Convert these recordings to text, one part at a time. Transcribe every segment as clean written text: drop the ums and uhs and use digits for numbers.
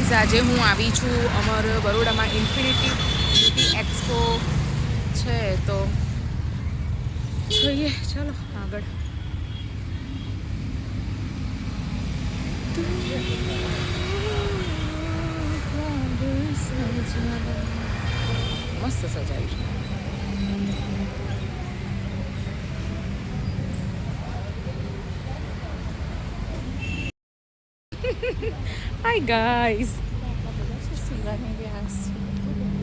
Guys આજે હું આવી છું અમારા બરોડામાં ઇન્ફિનિટી બ્યુટી એક્સપો છે તો જોઈએ ચાલો આગળ. મસ્ત સજાયું છે. હાય ગાઈઝ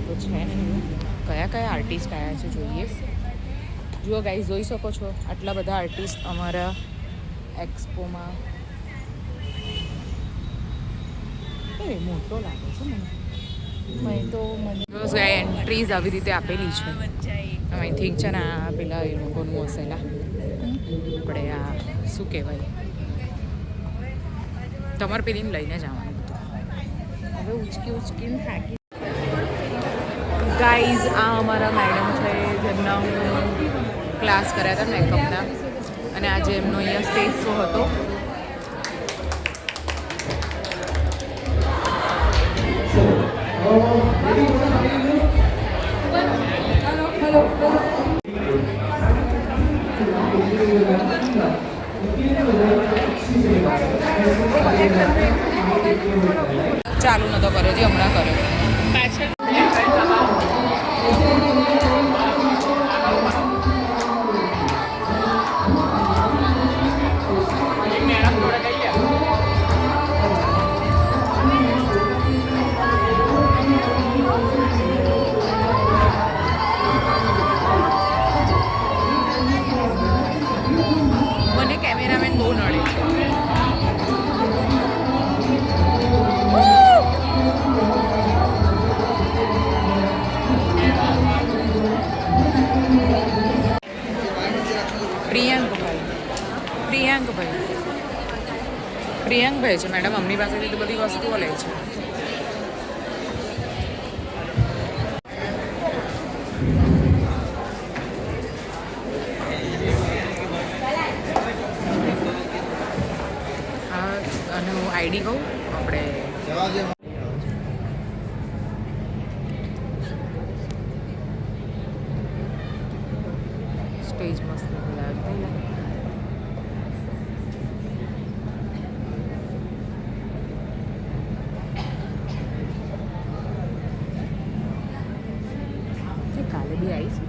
તો છે કયા કયા આર્ટિસ્ટ આવ્યા છે જોઈએ. જુઓ ગાઈઝ જોઈ શકો છો આટલા બધા આર્ટિસ્ટ અમારા એક્સપોમાં. એ મોટો લાગે છે મને તો એન્ટ્રીઝ આવી રીતે આપેલી છે. આઈ થિંક છે ને આ પેલા એ લોકોનું હશેલા આપણે આ શું કહેવાય તમારે પેલીને લઈને જવાનું હતું. હવે ઉચકીને થાકી. ગાઈઝ આ અમારા મેડમ છે જેમના હું ક્લાસ કર્યા હતા મેકઅપના અને આજે એમનો અહીંયા સ્ટેજ શો હતો. ચાલુ નતો કર્યો જે હમણાં કર્યો પાછળ. મને કેમેરામેન બહુ નડે છે. પ્રિયાંકભાઈ છે મેડમ અમની પાસેથી તો બધી વસ્તુઓ લે છે. હા અને હું આઈડી કહું આપણે સ્ટેજ મસ્ત લાગે. કાલે બી આવીશ.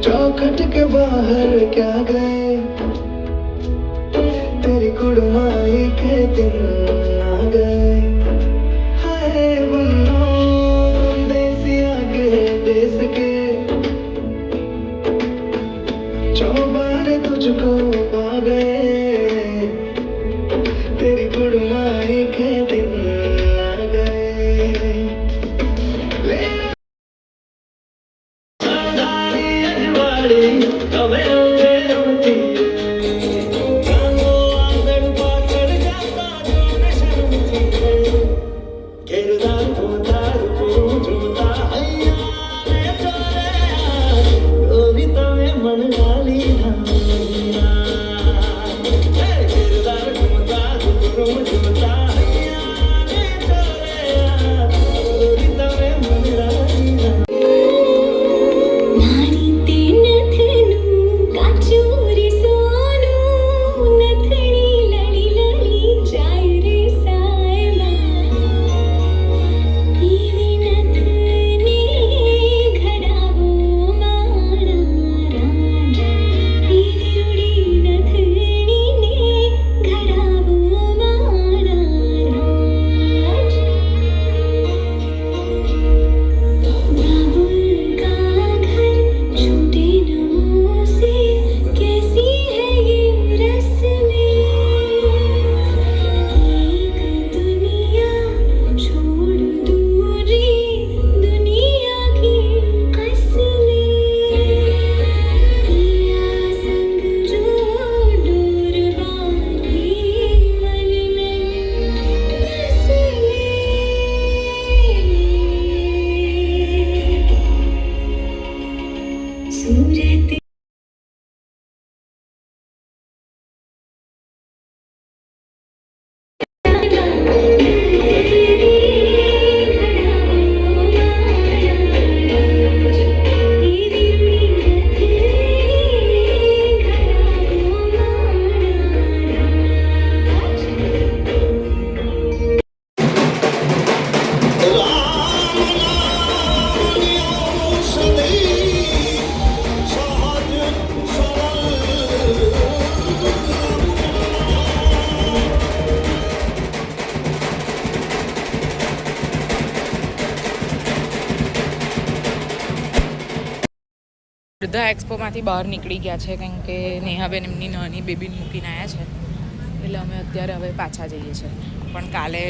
चौखट के बाहर क्या गए तेरी कुड़माई के दिन आ गए हाय बन्नो देसिया के देश के चौबारे तुझको पा गए तेरी कुड़माई के दिन आ गए ले બધા એક્સપોમાંથી બહાર નીકળી ગયા છે કારણ કે નેહાબેન એમની નાની બેબીને મૂકીને આવ્યા છે એટલે અમે અત્યારે હવે પાછા જઈએ છીએ પણ કાલે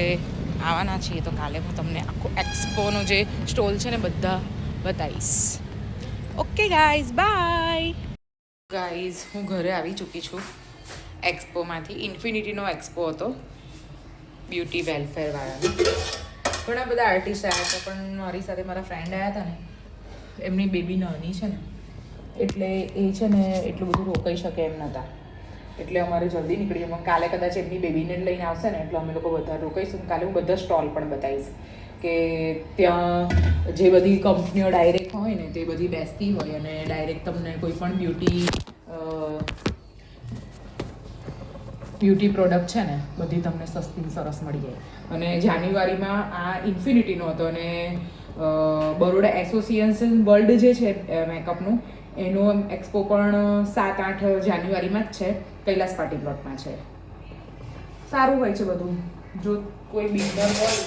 આવવાના છીએ તો કાલે હું તમને આખો એક્સપોનો જે સ્ટોલ છે ને બધા બતાવીશ. Okay guys, by. ગાઈઝ, હું ઘરે આવી ચૂકી છું એક્સપોમાંથી. ઇન્ફિનિટીનો એક્સપો હતો, બ્યુટી વેલફેરવાળા. ઘણા બધા આર્ટિસ્ટ આવ્યા હતા પણ મારી સાથે મારા ફ્રેન્ડ આવ્યા હતા ને, એમની બેબી નાની છે ને એટલે એ છે ને એટલું બધું રોકાઈ શકે એમ નહોતા એટલે અમારે જલ્દી નીકળી જવું. કાલે કદાચ એમની બેબીને લઈને આવશે ને એટલે અમે લોકો બધા રોકાઈશું. કાલે હું બધા સ્ટોલ પણ બતાવીશ કે ત્યાં જે બધી કંપનીઓ ડાયરેક્ટ હોય ને તે બધી બેસતી હોય અને ડાયરેક્ટ તમને કોઈ પણ બ્યુટી પ્રોડક્ટ છે ને બધી તમને સસ્તી સરસ મળી જાય. અને જાન્યુઆરીમાં આ ઇન્ફિનિટીનો હતો અને બરોડા એસોસિએશન વર્લ્ડ જે છે મેકઅપનું એનો એક્સપો પણ 7-8 જાન્યુઆરીમાં જ છે, કૈલાસ પાર્ટી પ્લોટમાં છે. સારું હોય છે બધું. જો કોઈ બિગનર હોય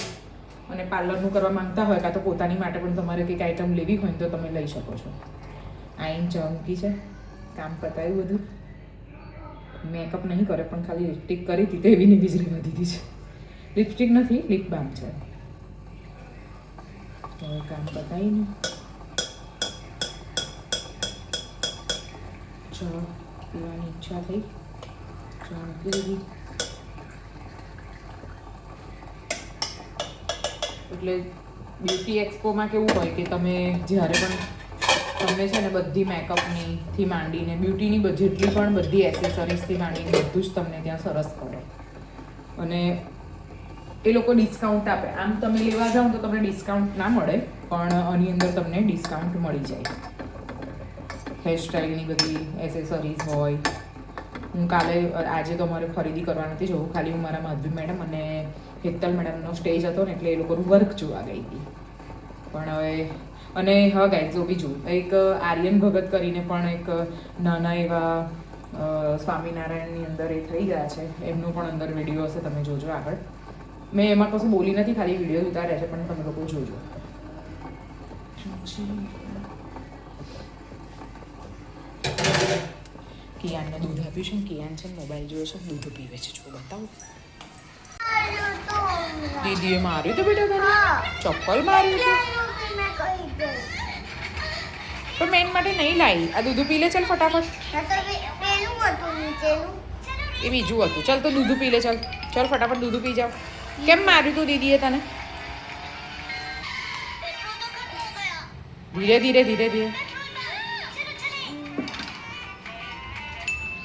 અને પાર્લરનું કરવા માંગતા હોય કાં તો પોતાની માટે પણ તમારે કંઈક આઈટમ લેવી હોય તો તમે લઈ શકો છો. આઈન ચમકી છે, કામ પતાવ્યું બધું. મેકઅપ નહીં કરે પણ ખાલી લિપસ્ટિક કરી હતી તો એવી ને વીજળી વધી દીધી છે. લિપસ્ટિક નથી, લિપ બામ છે. હવે કામ પતાવીને ચા પીવાની ઈચ્છા થઈ, ચા મૂકી દીધી. એટલે બ્યુટી એક્સપોમાં કેવું હોય કે તમે જ્યારે પણ તમને છે ને બધી મેકઅપનીથી માંડીને બ્યુટીની જેટલી પણ બધી એસેસરીઝથી માંડીને બધું જ તમને ત્યાં સરસ પડે અને એ લોકો ડિસ્કાઉન્ટ આપે. આમ તમે લેવા જાઓ તો તમને ડિસ્કાઉન્ટ ના મળે પણ આની અંદર તમને ડિસ્કાઉન્ટ મળી જાય. હેરસ્ટાઈલની બધી એસેસરીઝ હોય. હું આજે તો અમારે ખરીદી કરવા નથી જવું, ખાલી હું મારા માધવી મેડમ અને હેતલ મેડમનો સ્ટેજ હતો ને એટલે એ લોકોનું વર્ક જોવા ગઈ હતી. પણ હવે અને હા ગાઈઝ, જો બીજું એક આર્યન ભગત કરીને પણ એક નાના એવા સ્વામિનારાયણની અંદર એ થઈ ગયા છે, એમનો પણ અંદર વિડીયો હશે, તમે જોજો આગળ. મેં એમાં કશું બોલી નથી, ખાલી વિડીયો ઉતાર્યા છે પણ તમે લોકો જોજો. કિયાનને દૂધ આપ્યું છે ને કિયાન છે મોબાઈલ જોયો છે, દૂધ પીવે છે. જો બતાવું, દીદીએ માર્યું તો બેટા તને? ચપ્પલ માર્યું પણ મેન માટે નહીં લાવી. આ દૂધ પી લે, ચાલ ફટાફટ. એ બીજું હતું. ચાલ તો દૂધ પી લે, ચાલ ચાલ ફટાફટ દૂધ પી જાવ. કેમ માર્યું તું દીદીએ તને? ધીરે ધીરે ધીરે ધીરે.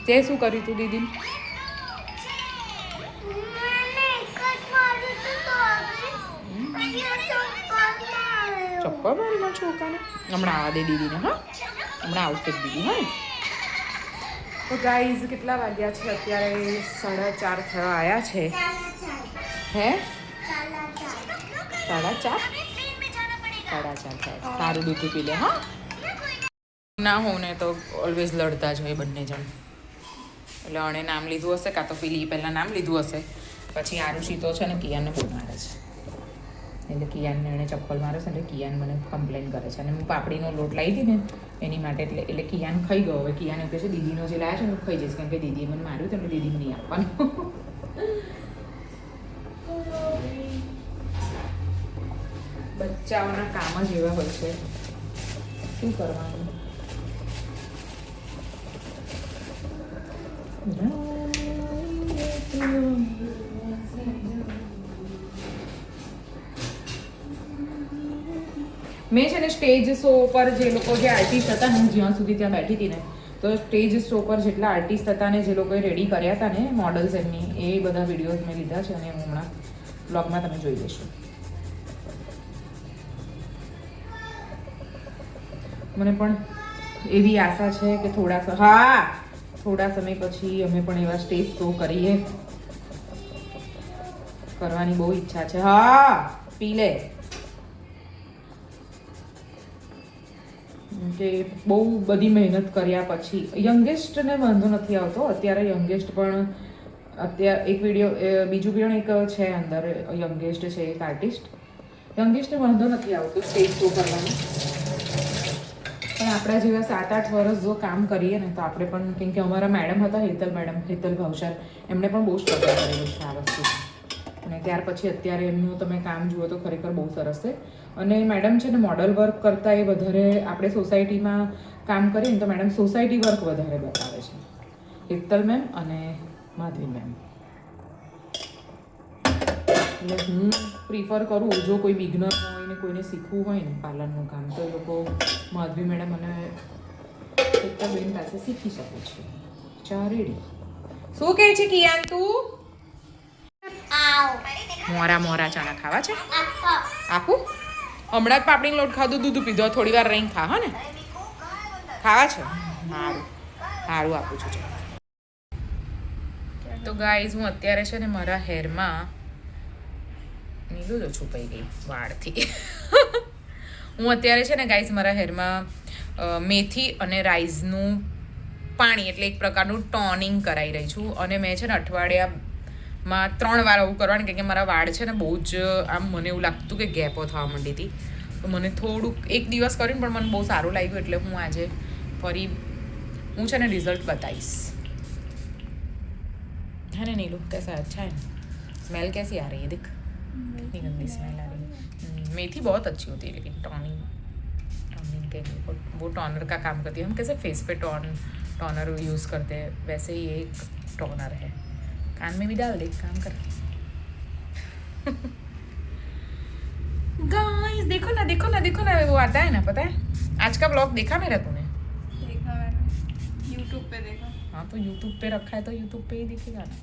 તે શું કર્યું તું દીદીને? ચપ્પલ મારી માં છોકરાને. હમણાં આવવા દે દીદીને. હા, હમણાં આવશે દીદી. હા. તો ગાઈઝ, કેટલા વાગ્યા છે અત્યારે? 4:30 થવા આવ્યા છે. હે 4:30? 4:30 થાય. સારું દૂધ પી લે. હા, ના હોઉં ને તો ઓલવેઝ લડતા જ હોય બંને જણ. એટલે અણે નામ લીધું હશે કાં તો પેલી પહેલાં નામ લીધું હશે, પછી આરુષી તો છે ને કિયાનને બહુ મારે છે. એટલે કિયાનને એણે ચપ્પલ મારે છે એટલે કિયાન મને કમ્પ્લેન કરે છે. અને હું પાપડીનો લોટ લાવી હતી ને એની માટે એટલે કિયાન ખાઈ ગયો. હવે કિયાન એવું કહે છે દીદીનો જે લાવ્યા છે ને હું ખાઈ જઈશ, કારણ કે દીદીએ મને માર્યું તો એટલે દીદીને નહીં આપવાનું. બચ્ચાઓના કામ જ એવા હોય છે, શું કરવાનું. મેં છે ને સ્ટેજ શો પર જે લોકો જે આર્ટિસ્ટ હતા ને હું જ્યાં સુધી ત્યાં બેઠી હતી ને તો સ્ટેજ શો પર જેટલા આર્ટિસ્ટ હતા ને જે લોકોએ રેડી કર્યા હતા ને મોડલ્સ એમની એ બધા વિડીયોઝ મેં લીધા છે અને હું હમણાં બ્લોગમાં તમે જોઈ લેશો. મને પણ એવી આશા છે કે થોડા સમય પછી અમે પણ એવા સ્ટેજ શો કરીએ. કરવાની બહુ ઈચ્છા છે. હા પી લે. કે બહુ બધી મહેનત કર્યા પછી યંગેસ્ટને વાંધો નથી આવતો. અત્યારે યંગેસ્ટ પણ એક વિડીયો બીજું પણ એક છે અંદર યંગેસ્ટ છે એક આર્ટિસ્ટ. યંગેસ્ટને વાંધો નથી આવતો સ્ટેજ શો કરવાનો, પણ આપણા જેવા 7-8 વર્ષ જો કામ કરીએ ને તો આપણે પણ, કેમ કે અમારા મેડમ હતા હેતલ ભાવસાર, એમણે પણ બહુ સ્ટ્રગલ કરેલું છે આ વસ્તુ. અને ત્યાર પછી અત્યારે એમનું તમે કામ જુઓ તો ખરેખર બહુ સરસ છે. અને મેડમ છે ને મોડલ વર્ક કરતાં એ વધારે આપણે સોસાયટીમાં કામ કરીએ ને તો મેડમ સોસાયટી વર્ક વધારે બતાવે છે, હેતલ મેમ અને માધવી મેમ. એટલે હું પ્રિફર કરું જો કોઈ બિગનર હોય ને કોઈને શીખવું હોય ને પાર્લરનું કામ તો એ લોકો માધવી મેડમ અને હેતલબેન પાસે શીખી શકે છે. ચા રેડી. શું કહે છે કિયાન તું? મોરા ચણા ખાવા છે? આપું? હમણાં જ પાપડીનો લોટ ખાધું, દૂધ પીધો, થોડી વાર રહીને ખા. હા ને ખાવા છે? સારું આપું છું. તો ગાઈઝ હું અત્યારે છે ને મારા હેરમાં નીલું તો છુપાઈ ગઈ વાળથી. હું અત્યારે છે ને ગાઈઝ મારા હેરમાં મેથી અને રાઈસનું પાણી એટલે એક પ્રકારનું ટોનિંગ કરાવી રહી છું. અને મેં છે ને અઠવાડિયામાં 3 વાર આવું કરવાનું, કેમ કે મારા વાળ છે ને બહુ જ આમ મને એવું લાગતું કે ગેપો થવા માંડી હતી. તો મને થોડુંક એક દિવસ કર્યું પણ મને બહુ સારું લાગ્યું, એટલે હું આજે ફરી હું છે ને રિઝલ્ટ બતાવીશ. है ना नीलू, कैसा अच्छा है? स्मेल कैसी आ रही है? देख कितनी गंदी स्मेल आ रही है. मेथी बहुत अच्छी होती है लेकिन टॉनिंग के लिए वो टॉनर का काम करती है. हम कैसे फेस पे टॉनर यूज़ करते हैं वैसे ही एक टॉनर है. कान में भी डाल दे, काम कर. गाइस देखो ना वो आता है ना, पता है आज का ब्लॉग देखा मेरा तूने? देखा मैंने, यूट्यूब पे देखा. हाँ तो यूट्यूब पे रखा है तो यूट्यूब पे ही दिखेगा ना.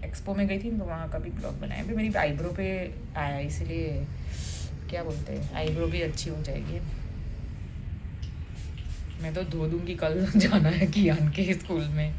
एक्सपो में गई थी तो वहाँ का भी ब्लॉग बनाया. अभी मेरी आईब्रो पे आया इसलिए क्या बोलते हैं आईब्रो भी अच्छी हो जाएगी. मैं तो धो दूँगी, कल जाना है कियान के स्कूल में.